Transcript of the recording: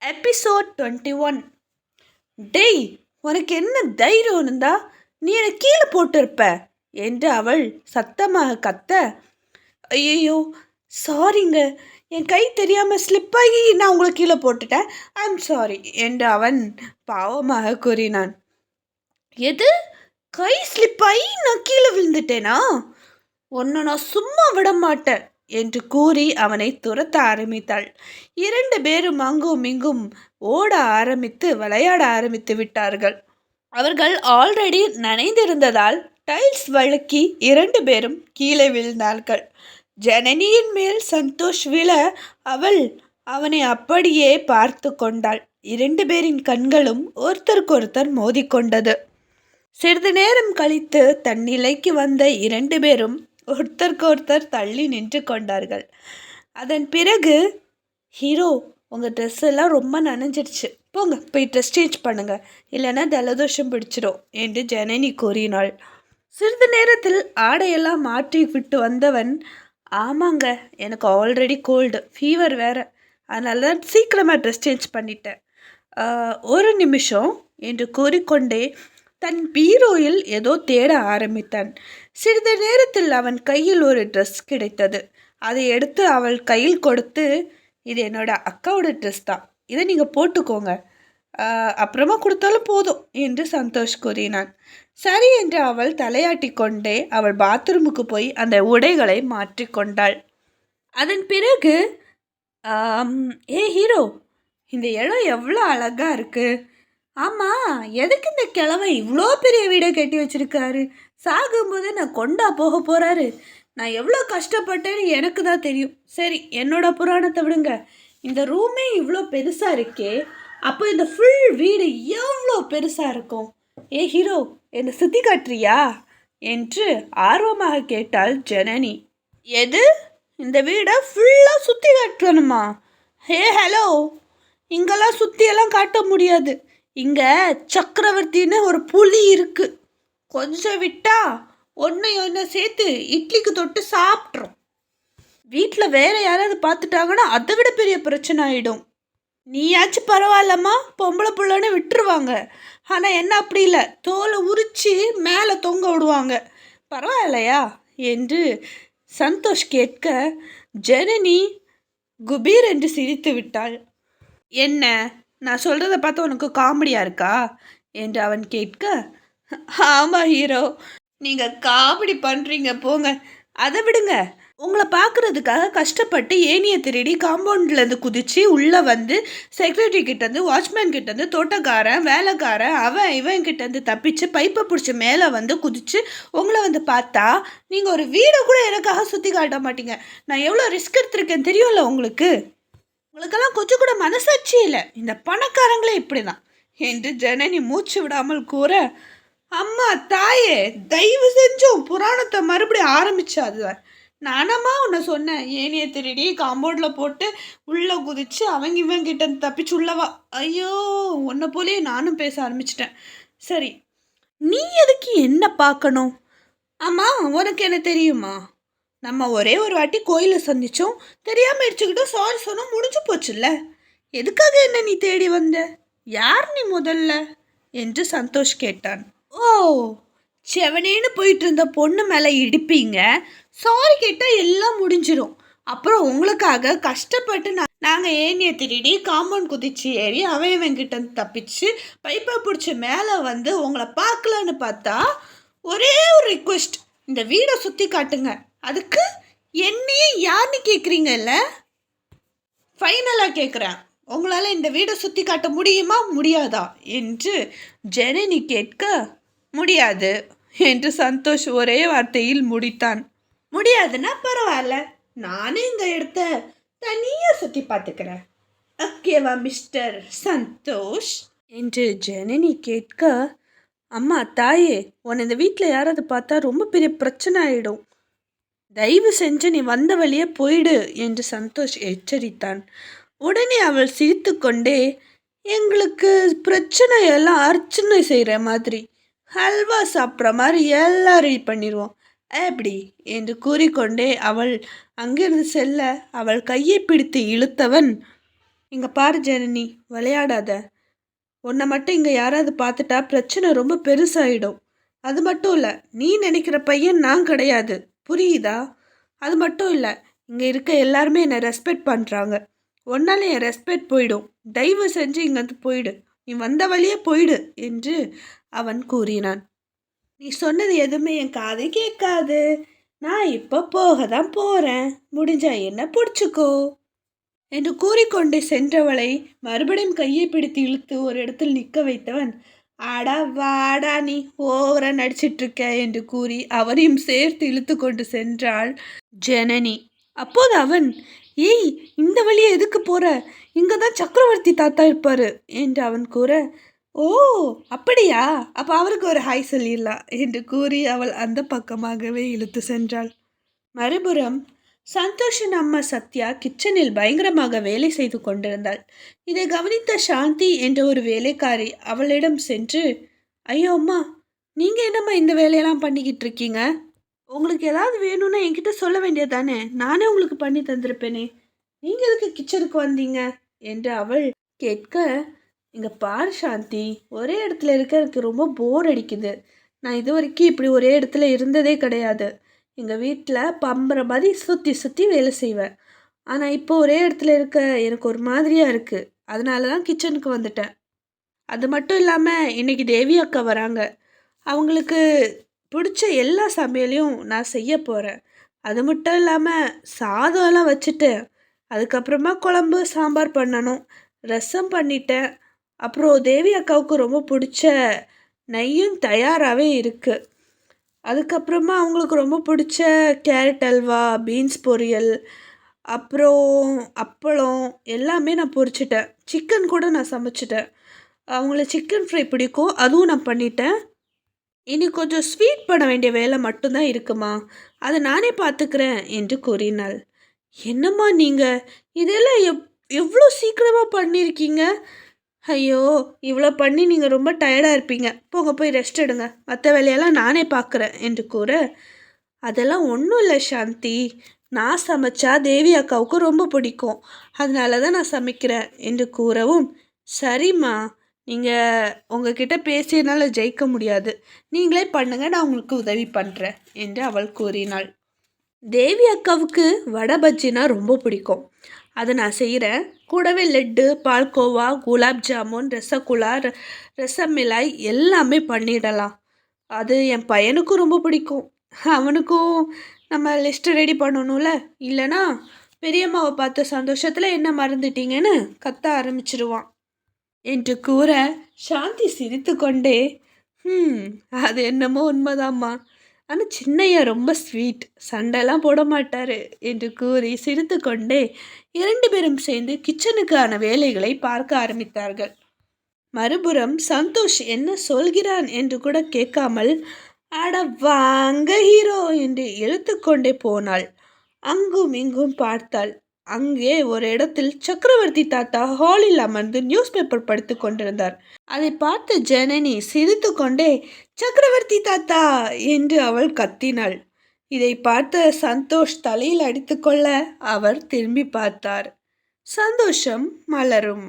Episode 21. டேய், உனக்கு என்ன தைரியம் இருந்தா நீ என்னை கீழே போட்டிருப்ப என்று அவள் சத்தமாக கத்த, ஐயோ சாரிங்க, என் கை தெரியாமல் ஸ்லிப்பாகி நான் உங்களை கீழே போட்டுட்டேன், ஐ எம் சாரி என்று அவன் பாவமாக கூறினான். எது, கை ஸ்லிப்பாகி நான் கீழே விழுந்துட்டேனா? உன்னை நான் சும்மா விட மாட்டேன் என்று கூறி அவனை துரத்த ஆரம்பித்தாள். 2 பேரும் அங்கும் இங்கும் ஓட ஆரம்பித்து விளையாட ஆரம்பித்து விட்டார்கள். அவர்கள் ஆல்ரெடி நனைந்திருந்ததால் டைல்ஸ் வழுக்கி 2 பேரும் கீழே விழுந்தார்கள். ஜனனியின் மேல் சந்தோஷ் விழ அவள் அவனை அப்படியே பார்த்து கொண்டாள். 2 பேரின் கண்களும் ஒருத்தருக்கொருத்தர் மோதிக்கொண்டது. சிறிது நேரம் கழித்து தன் நிலைக்கு வந்த 2 பேரும் ஒருத்தருக்கொருத்தர் தள்ளி நின்று கொண்டார்கள். அதன் பிறகு, ஹீரோ, உங்கள் ட்ரெஸ் எல்லாம் ரொம்ப நனைஞ்சிருச்சு, போங்க போய் ட்ரெஸ் சேஞ்ச் பண்ணுங்க, இல்லைன்னா ஜலதோஷம் பிடிச்சிடும் என்று ஜனனி கூறினாள். சிறிது நேரத்தில் ஆடையெல்லாம் மாற்றி விட்டு வந்தவன், ஆமாங்க, எனக்கு ஆல்ரெடி கோல்டு ஃபீவர் வேறு, அதனால தான் சீக்கிரமாக ட்ரெஸ் சேஞ்ச் பண்ணிட்டேன். ஒரு நிமிஷம் என்று கூறிக்கொண்டே தன் பீரோயில் ஏதோ தேட ஆரம்பித்தான். சிறிது நேரத்தில் அவன் கையில் ஒரு ட்ரெஸ் கிடைத்தது. அதை எடுத்து அவள் கையில் கொடுத்து, இது என்னோட அக்காவோட ட்ரெஸ் தான், இதை நீங்கள் போட்டுக்கோங்க, அப்புறமா கொடுத்தாலும் போதும் என்று சந்தோஷ் கூறினான். சரி என்று அவள் தலையாட்டி கொண்டே அவள் பாத்ரூமுக்கு போய் அந்த உடைகளை மாற்றிக்கொண்டாள். அதன் பிறகு, ஏ ஹீரோ, இந்த இடம் எவ்வளோ அழகாக இருக்குது. ஆமாம், எதுக்கு இந்த கிழமை இவ்வளோ பெரிய வீடை கட்டி வச்சுருக்காரு? சாகும்போது நான் கொண்டா போக போகிறாரு? நான் எவ்வளோ கஷ்டப்பட்டேன்னு எனக்கு தான் தெரியும். சரி, என்னோட புராணத்தை விடுங்க. இந்த ரூமே இவ்வளோ பெருசாக இருக்கே, அப்போ இந்த ஃபுல் வீடு எவ்வளோ பெருசாக இருக்கும்? ஏ ஹீரோ, என்னை சுற்றி காட்டுறியா என்று ஆர்வமாக கேட்டாள் ஜனனி. எது, இந்த வீடை ஃபுல்லாக சுற்றி காட்டணுமா? ஹே ஹலோ, இங்கெல்லாம் சுற்றியெல்லாம் காட்ட முடியாது. இங்கே சக்கரவர்த்தின்னு ஒரு புலி இருக்குது. கொஞ்சம் விட்டா ஒன்றை சேர்த்து இட்லிக்கு தொட்டு சாப்பிட்றோம். வீட்டில் வேற யாராவது பார்த்துட்டாங்கன்னா அதை விட பெரிய பிரச்சனை ஆகிடும். நீயாச்சும் பரவாயில்லம்மா, பொம்பளை பிள்ளைன்னு விட்டுருவாங்க. ஆனால் என்ன அப்படி இல்லை, தோலை உரித்து மேலே தொங்க விடுவாங்க. பரவாயில்லையா என்று சந்தோஷ் கேட்க, ஜனனி குபீர் என்று சிரித்து விட்டாள். என்ன, நான் சொல்கிறத பார்த்து உனக்கு காமெடியாக இருக்கா என்று அவன் கேட்க, ஆமாம் ஹீரோ, நீங்கள் காமெடி பண்ணுறீங்க போங்க, அதை விடுங்க. உங்களை பார்க்குறதுக்காக கஷ்டப்பட்டு ஏனியை திருடி காம்பவுண்ட்லேருந்து குதித்து உள்ளே வந்து செக்யூரிட்டி கிட்டேருந்து, வாட்ச்மேன் கிட்டேருந்து, தோட்டக்காரன், வேலைக்காரன், அவன் இவன் கிட்டேருந்து தப்பிச்சு பைப்பை பிடிச்சி மேலே வந்து குதித்து உங்களை வந்து பார்த்தா நீங்கள் ஒரு வீடை கூட எனக்காக சுற்றி காட்ட மாட்டீங்க. நான் எவ்வளோ ரிஸ்க் எடுத்திருக்கேன்னு தெரியும்ல உங்களுக்கு? உங்களுக்கெல்லாம் கொஞ்சம் கூட மனசாட்சி இல்லை. இந்த பணக்காரங்களே இப்படி தான் என்று ஜனனி மூச்சு விடாமல் கூற, அம்மா தாயே, தயவு செஞ்சும் புராணத்தை மறுபடியும் ஆரம்பிச்சாதுவார். நானம்மா உன்னை சொன்னேன், ஏனியை திருடி காம்பவுண்டில் போட்டு உள்ளே குதிச்சு அவங்க இவங்கிட்ட தப்பிச்சு உள்ளவா. ஐயோ, உன்னை போலேயே நானும் பேச ஆரம்பிச்சிட்டேன். சரி, நீ எதுக்கு என்ன பார்க்கணும்? அம்மா, உனக்கு என்ன தெரியுமா? நம்ம ஒரே ஒரு வாட்டி கோயிலை சந்தித்தோம், தெரியாமல் இடிச்சுக்கிட்டோம், சாரி சொன்னால் முடிஞ்சு போச்சுல்ல. எதுக்காக என்ன நீ தேடி வந்த? யார் நீ முதல்ல என்று சந்தோஷ் கேட்டான். ஓ, செவனேன்னு போயிட்டு இருந்த பொண்ணு மேலே இடிப்பீங்க, சாரி கேட்டால் எல்லாம் முடிஞ்சிடும். அப்புறம் உங்களுக்காக கஷ்டப்பட்டு நாங்கள் ஏனியை திருடி காம்பவுண்ட் குதிச்சு ஏறி அவன்கிட்ட தப்பிச்சு பைப்பை பிடிச்சி மேலே வந்து உங்களை பார்க்கலான்னு பார்த்தா ஒரே ஒரு ரிக்வெஸ்ட், இந்த வீடை சுற்றி காட்டுங்க. அதுக்கு என்னையே யாருன்னு கேட்குறீங்கல்ல? ஃபைனலாக கேட்குறேன், உங்களால் இந்த வீடை சுற்றி காட்ட முடியுமா முடியாதா என்று ஜனனி கேட்க, முடியாது என்று சந்தோஷ் ஒரே வார்த்தையில் முடித்தான். முடியாதுன்னா பரவாயில்ல, நானே இந்த இடத்த தனியாக சுற்றி பார்த்துக்கிறேன், ஓகேவா மிஸ்டர் சந்தோஷ் என்று ஜனனி கேட்க, அம்மா தாயே, உன்னை இந்த வீட்டில் யாராவது பார்த்தா ரொம்ப பெரிய பிரச்சனை ஆகிடும், தயவு செஞ்சு நீ வந்த வழியே போயிடு என்று சந்தோஷ் எச்சரித்தான். உடனே அவள் சிரித்து கொண்டே, எங்களுக்கு பிரச்சனை எல்லாம் அர்ச்சனை செய்கிற மாதிரி, ஹல்வா சாப்பிட்ற மாதிரி எல்லாம் ரெடி பண்ணிடுவோம் எப்படி என்று கூறிக்கொண்டே அவள் அங்கிருந்து செல்ல அவள் கையை பிடித்து இழுத்தவன், இங்க பாரு ஜனனி, விளையாடாத. உன்னை மட்டும் இங்க யாராவது பார்த்துட்டா பிரச்சனை ரொம்ப பெருசாயிடும். அது மட்டும் இல்லை, நீ நினைக்கிற பையன் நான் கிடையாது, புரியுதா? அது மட்டும் இல்லை, இங்கே இருக்க எல்லாருமே என்னை ரெஸ்பெக்ட் பண்ணுறாங்க. ஒன்னால என் ரெஸ்பெக்ட் போயிடும். தயவு செஞ்சு இங்கேருந்து போயிடு, நீ வந்த வழியே போயிடு என்று அவன் கூறினான். நீ சொன்னது எதுவுமே என் காது கேட்காது. நான் இப்போ போக தான் போகிறேன். முடிஞ்சா என்ன பிடிச்சிக்கோ என்று கூறிக்கொண்டே சென்றவளை மறுபடியும் கையை பிடித்து இழுத்து ஒரு இடத்தில் நிற்க வைத்தவன், ஆடா வாடா நீ ஓவரா நடிச்சிட்டு இருக்க என்று கூறி அவரையும் சேர்த்து இழுத்து கொண்டு சென்றாள் ஜனனி. அப்போது அவன், ஏய் இந்த வழியை எதுக்கு போற, இங்க தான் சக்கரவர்த்தி தாத்தா இருப்பாரு என்று அவன் கூற, ஓ அப்படியா, அப்ப அவருக்கு ஒரு ஹாய் சொல்லிடலாம் என்று கூறி அவள் அந்த பக்கமாகவே இழுத்து சென்றாள். மறுபுறம் சந்தோஷின் அம்மா சத்யா கிச்சனில் பயங்கரமாக வேலை செய்து கொண்டிருந்தாள். இதை கவனித்த சாந்தி என்ற ஒரு வேலைக்காரி அவளிடம் சென்று, ஐயோ அம்மா, நீங்க என்னம்மா இந்த வேலையெல்லாம் பண்ணிக்கிட்டு இருக்கீங்க? உங்களுக்கு ஏதாவது வேணும்னா என்கிட்ட சொல்ல வேண்டியதானே, நானே உங்களுக்கு பண்ணி தந்திருப்பேனே, நீங்க எதுக்கு கிச்சனுக்கு வந்தீங்க என்று அவள் கேட்க, இங்க பாரு சாந்தி, ஒரே இடத்துல இருக்க எனக்கு ரொம்ப போர் அடிக்குது. நான் இது வரைக்கும் இப்படி ஒரே இடத்துல இருந்ததே கிடையாது. எங்கள் வீட்டில் பம்புற மாதிரி சுற்றி சுற்றி வேலை செய்வேன். ஆனால் இப்போ ஒரே இடத்துல இருக்க எனக்கு ஒரு மாதிரியாக இருக்குது. அதனால தான் கிச்சனுக்கு வந்துட்டேன். அது மட்டும் இல்லாமல் இன்றைக்கி தேவி அக்கா வராங்க. அவங்களுக்கு பிடிச்ச எல்லா சமையலையும் நான் செய்ய போகிறேன். அது மட்டும் இல்லாமல் சாதம்லாம் வச்சுட்டு அதுக்கப்புறமா குழம்பு சாம்பார் பண்ணணும், ரசம் பண்ணிட்டேன். அப்புறம் தேவி அக்காவுக்கு ரொம்ப பிடிச்ச நெய்யும் தயாராகவே இருக்குது. அதுக்கப்புறமா அவங்களுக்கு ரொம்ப பிடிச்ச கேரட் அல்வா, பீன்ஸ் பொரியல், அப்புறம் அப்பளம் எல்லாமே நான் பொரிச்சிட்டேன். சிக்கன் கூட நான் சமைச்சிட்டேன். அவங்களுக்கு சிக்கன் ஃப்ரை பிடிக்கும், அதுவும் நான் பண்ணிட்டேன். இனி கொஞ்சம் ஸ்வீட் பண்ண வேண்டிய வேலை மட்டும்தான் இருக்குமா, அதை நானே பார்த்துக்கிறேன் என்று கூறினாள். என்னம்மா நீங்கள் இதெல்லாம் எவ்வளோ சீக்கிரமாக பண்ணியிருக்கீங்க? ஐயோ, இவ்வளோ பண்ணி நீங்கள் ரொம்ப டயர்டாக இருப்பீங்க, போங்க போய் ரெஸ்ட் எடுங்க, மற்ற வேலையெல்லாம் நானே பார்க்குறேன் என்று கூற, அதெல்லாம் ஒன்றும் இல்லை சாந்தி, நான் சமைச்சா தேவி அக்காவுக்கு ரொம்ப பிடிக்கும், அதனால தான் நான் சமைக்கிறேன் என்று கூறவும், சரிம்மா, நீங்கள் உங்ககிட்ட பேசியனால ஜெயிக்க முடியாது, நீங்களே பண்ணுங்க, நான் உங்களுக்கு உதவி பண்ணுறேன் என்று அவள் கூறினாள். தேவி அக்காவுக்கு வடை பஜ்ஜினா ரொம்ப பிடிக்கும். அதை நான் செய்கிறேன். கூடவே லட்டு, பால்கோவா, குலாப் ஜாமுன், ரசகுல்லா, ரசமிலாய் எல்லாமே பண்ணிடலாம். அது என் பையனுக்கும் ரொம்ப பிடிக்கும். அவனுக்கும் நம்ம லிஸ்ட்டு ரெடி பண்ணணும்ல, இல்லைனா பெரியம்மாவை பார்த்த சந்தோஷத்தில் என்ன மறந்துட்டீங்கன்னு கத்த ஆரம்பிச்சிருவான் என்று கூற, சாந்தி சிரித்து கொண்டே, அது என்னமோ உண்மைதாம்மா, ஆனால் சின்னையா ரொம்ப ஸ்வீட், சண்டைலாம் போட மாட்டார் என்று கூறி சிரித்து கொண்டே 2 பேரும் சேர்ந்து கிச்சனுக்கான வேலைகளை பார்க்க ஆரம்பித்தார்கள். மறுபுறம் சந்தோஷ் என்ன சொல்கிறான் என்று கூட கேட்காமல், அட வாங்க ஹீரோ என்று இழுத்து கொண்டே போனாள். அங்கும் இங்கும் பார்த்தாள். அங்கே ஒரு இடத்தில் சக்கரவர்த்தி தாத்தா ஹாலில் அமர்ந்து நியூஸ் பேப்பர் படித்து கொண்டிருந்தார். அதை பார்த்து ஜனனி சிரித்து கொண்டே, சக்கரவர்த்தி தாத்தா என்று அவள் கத்தினாள். இதை பார்த்த சந்தோஷ் தலையில் அடித்துக்கொள்ள அவர் திரும்பி பார்த்தார். சந்தோஷம் மலரும்.